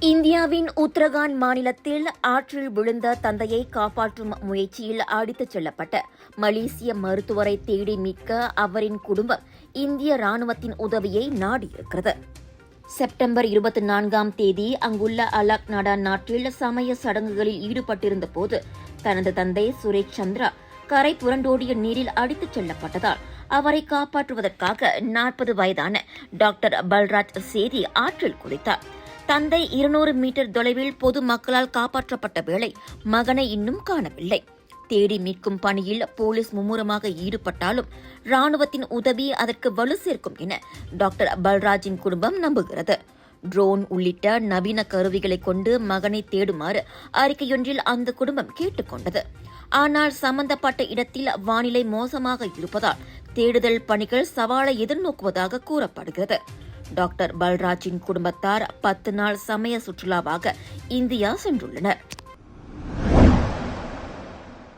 இந்தியாவின் உத்தரகாண்ட் மாநிலத்தில் ஆற்றில் விழுந்த தந்தையை காப்பாற்றும் முயற்சியில் அடித்துச் செல்லப்பட்ட மலேசிய மருத்துவரை தேடி மீட்க அவரின் குடும்பம் இந்திய ராணுவத்தின் உதவியை நாடியிருக்கிறது. செப்டம்பர் 24ஆம் தேதி அங்குள்ள அலக்நாடா நாட்டில் சமய சடங்குகளில் ஈடுபட்டிருந்த போது தனது தந்தை சுரேஷ் சந்திரா கரை புரண்டோடிய நீரில் அடித்துச் செல்லப்பட்டதால் அவரை காப்பாற்றுவதற்காக 40 வயதான டாக்டர் பல்ராஜ் சேதி ஆற்றில் குதித்தார். தந்தை 200 மீட்டர் தொலைவில் பொது மக்களால் காப்பாற்றப்பட்ட வேளை மகனை இன்னும் காணவில்லை. தேடி மீட்கும் பணியில் போலீஸ் மும்முரமாக ஈடுபட்டாலும் ராணுவத்தின் உதவி அதற்கு வலு சேர்க்கும் என டாக்டர் பல்ராஜின் குடும்பம் நம்புகிறது. ட்ரோன் உள்ளிட்ட நவீன கருவிகளை கொண்டு மகனை தேடுமாறு அறிக்கையொன்றில் அந்த குடும்பம் கேட்டுக் கொண்டது. ஆனால் சம்பந்தப்பட்ட இடத்தில் வானிலை மோசமாக இருப்பதால் தேடுதல் பணிகள் சவாலை எதிர்நோக்குவதாக கூறப்படுகிறது. டாக்டர் பல்ராஜின் குடும்பத்தார் 10 நாள் சமய சுற்றுலாவாக இந்தியா சென்றுள்ளனர்.